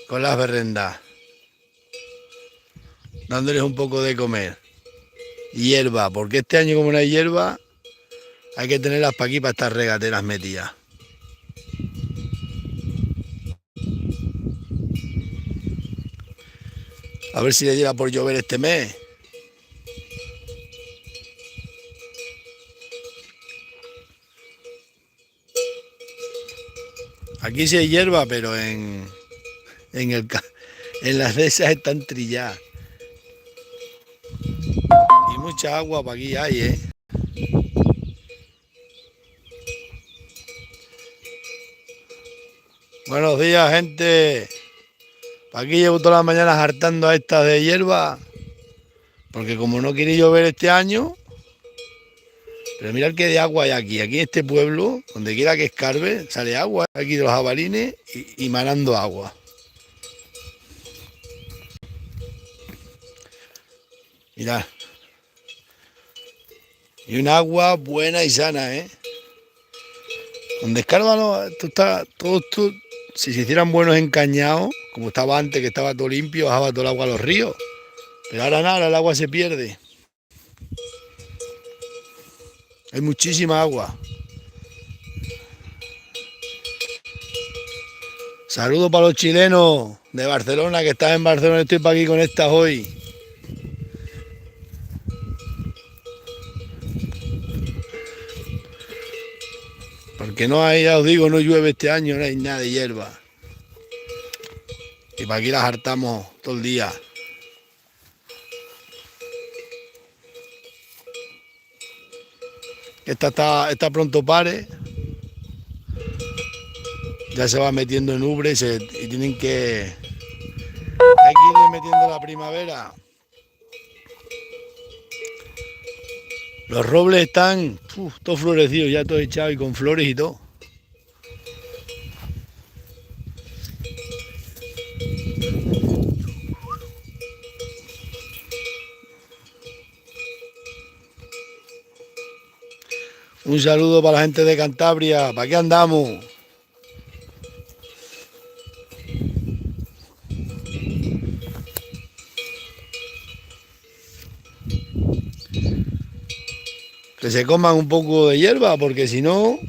con las berrendas, dándoles un poco de comer. Y hierba, porque este año como no hay hierba, hay que tenerlas para aquí, para estas regateras metidas. A ver si le diera por llover este mes. Aquí sí hay hierba, pero en, el, en las de esas están trilladas. Y mucha agua para aquí hay, ¿eh? Buenos días, gente. Aquí llevo todas las mañanas hartando a estas de hierba, porque como no quiere llover este año, pero mirad qué de agua hay aquí. Aquí en este pueblo, donde quiera que escarbe, sale agua. Aquí de los jabalines y manando agua. Mirad. Y un agua buena y sana, ¿eh? Donde escarba, no, esto está, todo esto, si se hicieran buenos encañados, como estaba antes, que estaba todo limpio, bajaba todo el agua a los ríos. Pero ahora nada, el agua se pierde. Hay muchísima agua. Saludos para los chilenos de Barcelona, que están en Barcelona, estoy para aquí con estas hoy. Porque no hay, ya os digo, no llueve este año, no hay nada de hierba. Y para aquí las hartamos todo el día. Esta pronto pare. Ya se va metiendo en ubre y tienen que... Hay que irle metiendo la primavera. Los robles están todos florecidos, ya todos echados y con flores y todo. Un saludo para la gente de Cantabria. ¿Para qué andamos? Que se coman un poco de hierba, porque si no...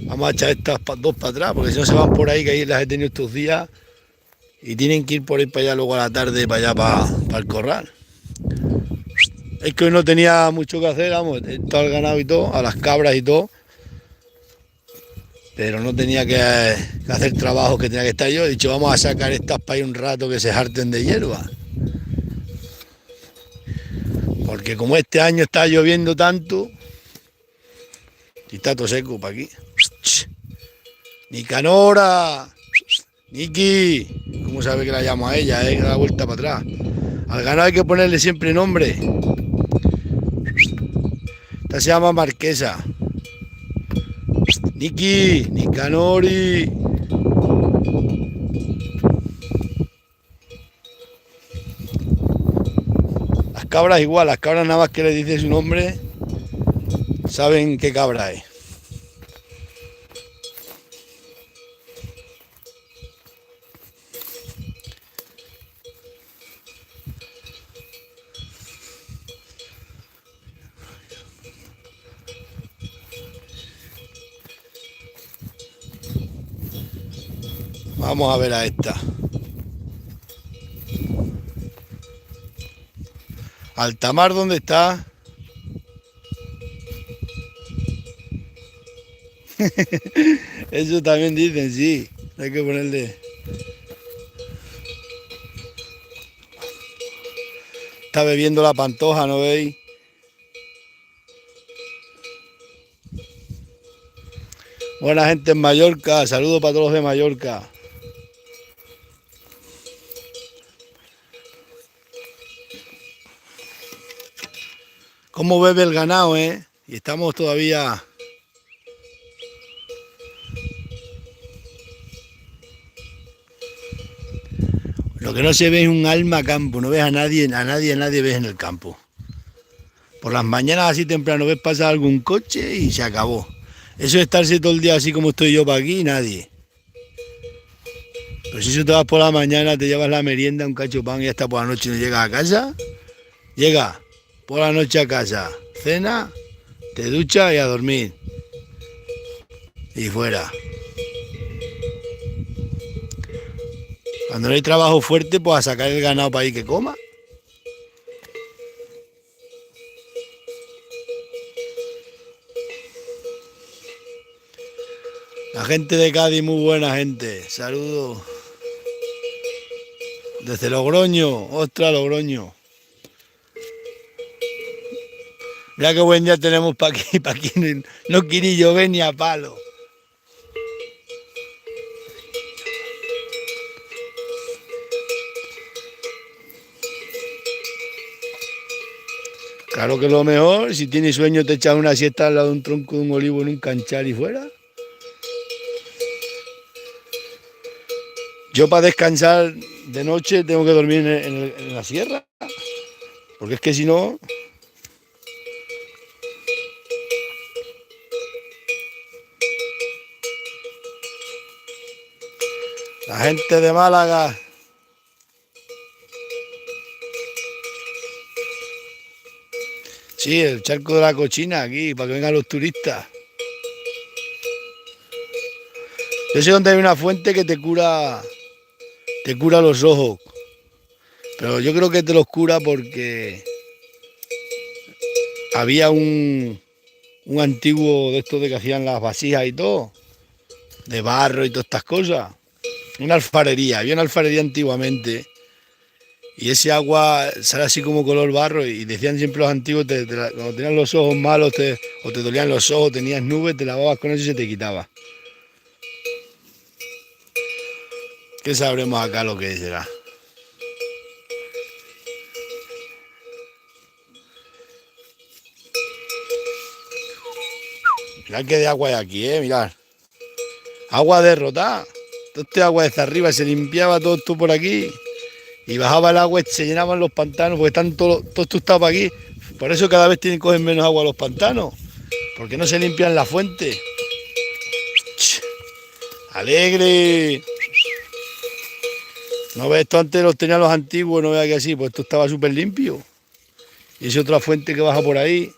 Vamos a echar estas dos para atrás, porque si no se van por ahí, que ahí las he tenido estos días, y tienen que ir por ahí para allá luego a la tarde, para allá, para el corral. Es que hoy no tenía mucho que hacer, vamos, todo el ganado y todo, a las cabras y todo, pero no tenía que hacer trabajo que tenía que estar yo. He dicho, vamos a sacar estas para ir un rato que se harten de hierba. Porque como este año está lloviendo tanto, y está todo seco para aquí. Nicanora, Niki, ¿cómo sabe que la llamo a ella? Que da vuelta para atrás. Al ganado hay que ponerle siempre nombre. Esta se llama Marquesa. Niki, Nicanori. Las cabras igual, las cabras nada más que le dice su nombre, saben qué cabra es. Vamos a ver a esta. Altamar, ¿dónde está? Eso también dicen, sí. Hay que ponerle... Está bebiendo la pantoja, ¿no veis? Buena gente en Mallorca. Saludos para todos los de Mallorca. Cómo bebe el ganado, ¿eh? Y estamos todavía... Lo que no se ve es un alma campo, no ves a nadie ves en el campo. Por las mañanas así temprano ves pasar algún coche y se acabó. Eso de estarse todo el día así como estoy yo para aquí, nadie. Pero si eso te vas por la mañana, te llevas la merienda, un cacho de pan y ya está por la noche y no llegas a casa, llega por la noche a casa, cena, te duchas y a dormir. Y fuera. Cuando no hay trabajo fuerte, pues a sacar el ganado para ir que coma. La gente de Cádiz, muy buena gente. Saludos. Desde Logroño, ostras Logroño. Mira qué buen día tenemos para aquí no quiere llover ni a palo. Claro que lo mejor, si tienes sueño te echas una siesta al lado de un tronco de un olivo en un canchal y fuera. Yo para descansar de noche tengo que dormir en la sierra, porque es que si no... La gente de Málaga... Sí, el charco de la Cochina aquí, para que vengan los turistas. Yo sé dónde hay una fuente que te cura los ojos. Pero yo creo que te los cura porque había un antiguo de estos de que hacían las vasijas y todo, de barro y todas estas cosas. Una alfarería, había una alfarería antiguamente. Y ese agua sale así como color barro y decían siempre los antiguos, cuando tenías los ojos malos o te dolían los ojos, tenías nubes, te lavabas con eso y se te quitaba. ¿Qué sabremos acá lo que será? Mirad qué de agua hay aquí, mirad. Agua derrotada. Todo este agua desde arriba se limpiaba todo esto por aquí. Y bajaba el agua y se llenaban los pantanos porque están todo esto está para aquí. Por eso cada vez cogen menos agua los pantanos. Porque no se limpian la fuente. ¡Alegre! ¿No ves? Esto antes los tenían los antiguos, no veas que así, pues esto estaba súper limpio. Y esa otra fuente que baja por ahí.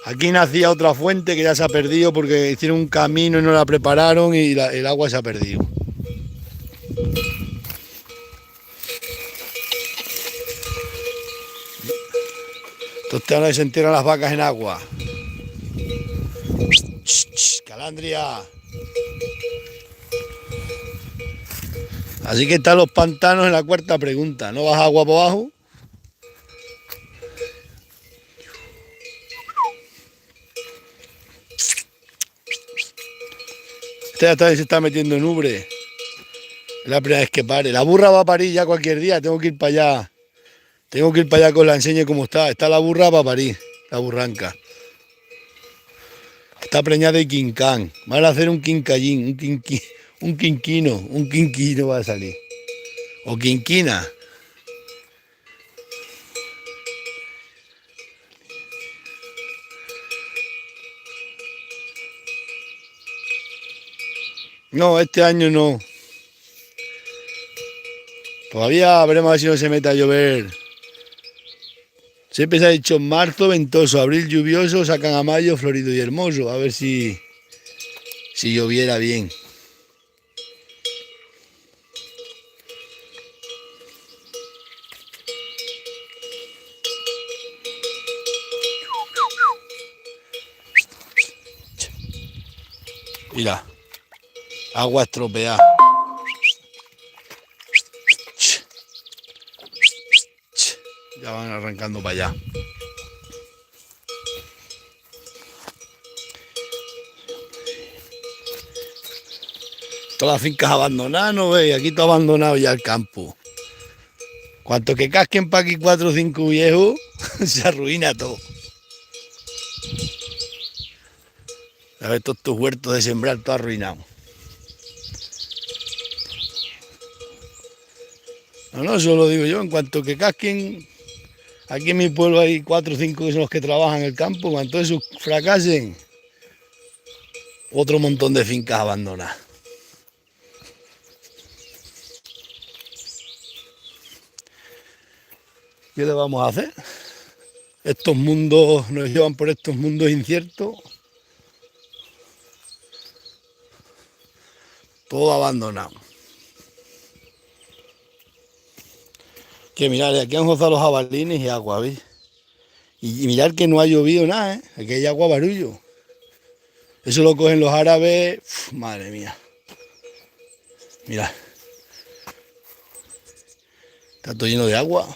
Aquí nacía otra fuente que ya se ha perdido porque hicieron un camino y no la prepararon y el agua se ha perdido. Entonces ahora se entierran las vacas en agua. Calandria. Así que están los pantanos en la cuarta pregunta. ¿No baja agua por abajo? Este ya se está metiendo en ubre. Es la primera vez que pare. La burra va a parir ya cualquier día. Tengo que ir para allá. Tengo que ir para allá que os la enseñe cómo está. Está la burra para parir. La burranca. Está preñada de quincán. Van a hacer un quincallín. Un quinquino va a salir. O quinquina. No, este año no. Todavía veremos a ver si no se mete a llover. Siempre se ha dicho marzo ventoso, abril lluvioso, sacan a mayo florido y hermoso. A ver si lloviera bien. Mira, agua estropeada. Ya van arrancando para allá. Todas las fincas abandonadas, ¿no veis? Aquí todo abandonado ya el campo. Cuanto que casquen para aquí 4 o 5 viejos, se arruina todo. A ver todos estos huertos de sembrar, todo arruinado. No, eso lo digo yo, en cuanto que casquen, Aquí en mi pueblo hay 4 o 5 que son los que trabajan en el campo. Cuando esos fracasen, otro montón de fincas abandonadas. ¿Qué le vamos a hacer? Estos mundos nos llevan por estos mundos inciertos. Todo abandonado. Que mirad, aquí han gozado los jabalines y agua, ¿veis? Y mirad que no ha llovido nada, ¿eh? Aquí hay agua barullo. Eso lo cogen los árabes. Uf, madre mía. Mirad. Está todo lleno de agua.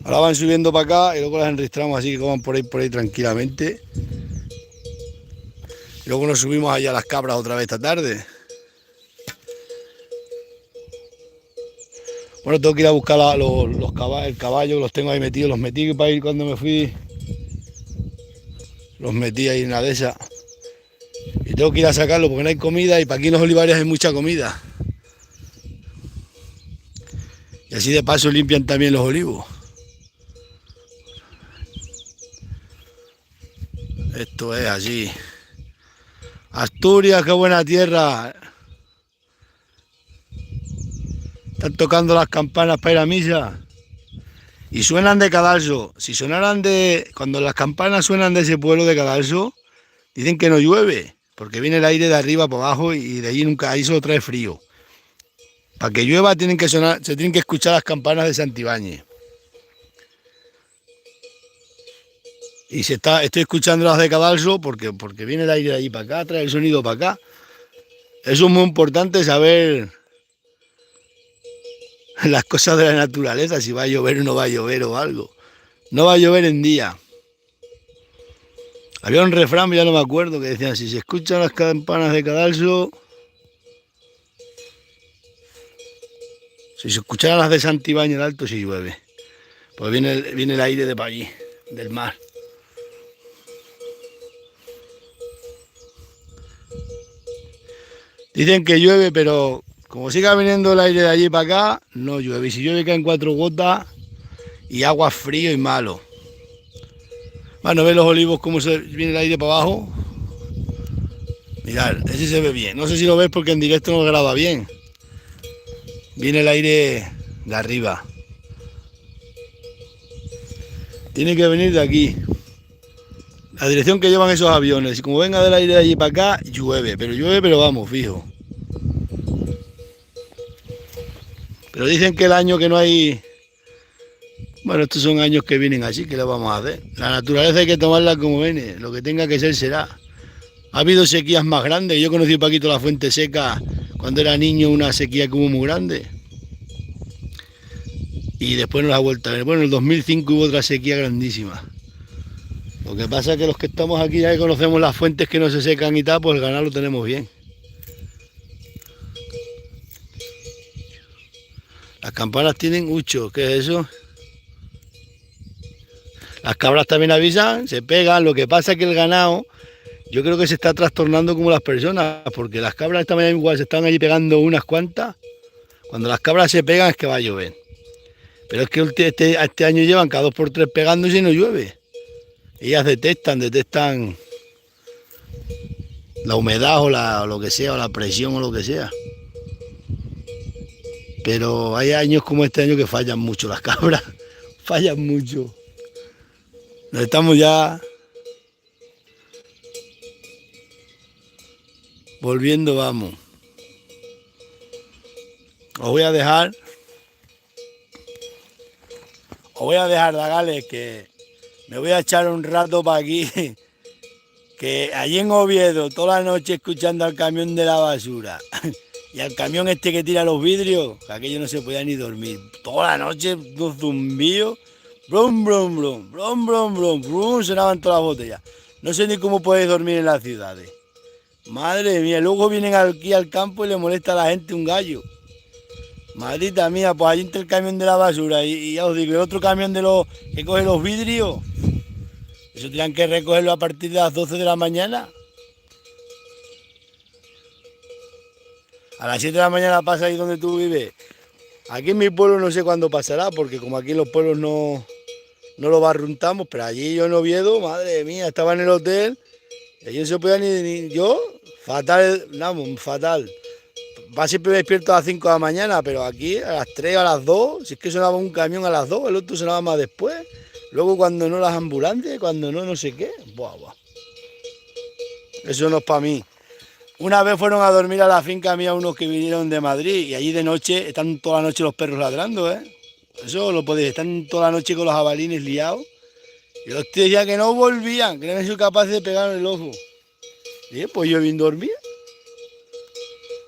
Ahora van subiendo para acá y luego las enregistramos así que coman por ahí tranquilamente. Y luego nos subimos allá a las cabras otra vez esta tarde. Bueno, tengo que ir a buscar el caballo, los tengo ahí metidos, los metí para ir cuando me fui. Los metí ahí en la de esas. Y tengo que ir a sacarlo porque no hay comida y para aquí en los olivares hay mucha comida. Y así de paso limpian también los olivos. Esto es así. Asturias, qué buena tierra. Están tocando las campanas para ir a misa. Y suenan de Cadalso. Si sonaran cuando las campanas suenan de ese pueblo de Cadalso, dicen que no llueve, porque viene el aire de arriba para abajo y de ahí nunca, ahí solo trae frío. Para que llueva tienen que sonar, se tienen que escuchar las campanas de Santibáñez. Y estoy escuchando las de Cadalso porque viene el aire de allí para acá, trae el sonido para acá. Eso es muy importante saber las cosas de la naturaleza, si va a llover o no va a llover o algo. No va a llover en día. Había un refrán, ya no me acuerdo, que decían, si se escuchan las campanas de Cadalso, si se escucharan las de Santibáñez el Alto, si llueve. Pues viene el aire de para allí, del mar. Dicen que llueve, pero como siga viniendo el aire de allí para acá, no llueve. Y si llueve caen 4 gotas y agua frío y malo. Bueno, ¿ves los olivos cómo viene el aire para abajo? Mirad, ese se ve bien. No sé si lo ves porque en directo no graba bien. Viene el aire de arriba. Tiene que venir de aquí. La dirección que llevan esos aviones. Y como venga del aire de allí para acá, llueve. Pero vamos, fijo. Pero dicen que el año que no hay... Bueno, estos son años que vienen así, ¿qué le vamos a hacer? La naturaleza hay que tomarla como viene. Lo que tenga que ser será. Ha habido sequías más grandes. Yo conocí un poquito la Fuente Seca cuando era niño, una sequía que hubo muy grande. Y después nos ha vuelto a ver. Bueno, en el 2005 hubo otra sequía grandísima. Lo que pasa es que los que estamos aquí ya que conocemos las fuentes que no se secan y tal, pues el ganado lo tenemos bien. Las campanas tienen hucho, ¿qué es eso? Las cabras también avisan, se pegan. Lo que pasa es que el ganado, yo creo que se está trastornando como las personas, porque las cabras esta mañana igual se están allí pegando unas cuantas. Cuando las cabras se pegan es que va a llover. Pero es que este año llevan cada 2 por 3 pegándose y no llueve. Ellas detectan la humedad o lo que sea, o la presión o lo que sea. Pero hay años como este año que fallan mucho las cabras, fallan mucho. Nos estamos ya volviendo, vamos. Os voy a dejar, Dagales, que me voy a echar un rato para aquí, que allí en Oviedo, toda la noche escuchando al camión de la basura y al camión este que tira los vidrios, que aquello no se podía ni dormir. Toda la noche, un zumbido, brum, brum, brum, brum, brum, brum, brum, sonaban todas las botellas. No sé ni cómo podéis dormir en las ciudades. Madre mía, luego vienen aquí al campo y le molesta a la gente un gallo. Maldita mía, pues allí entre el camión de la basura y ya os digo, el otro camión de los que coge los vidrios. Eso tenían que recogerlo a partir de las 12 de la mañana. A las 7 de la mañana pasa ahí donde tú vives. Aquí en mi pueblo no sé cuándo pasará, porque como aquí en los pueblos no lo barruntamos, pero allí yo en Oviedo, madre mía, estaba en el hotel, y allí no se podía ni yo, fatal, vamos, fatal. Va siempre despierto a las 5 de la mañana, pero aquí a las 3, a las 2, si es que sonaba un camión a las 2, el otro sonaba más después. Luego cuando no las ambulancias, cuando no sé qué. Buah, buah. Eso no es para mí. Una vez fueron a dormir a la finca mía unos que vinieron de Madrid y allí de noche están toda la noche los perros ladrando, ¿eh? Eso lo podéis, están toda la noche con los jabalines liados. Y los tíos ya que no volvían, que no han sido capaces de pegar el ojo. Y pues yo bien dormía.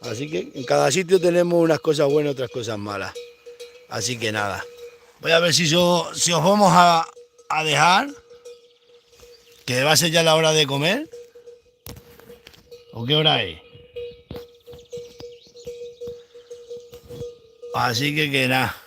Así que en cada sitio tenemos unas cosas buenas y otras cosas malas. Así que nada. Voy a ver si os vamos a dejar. Que va a ser ya la hora de comer. ¿O qué hora es? Así que nada.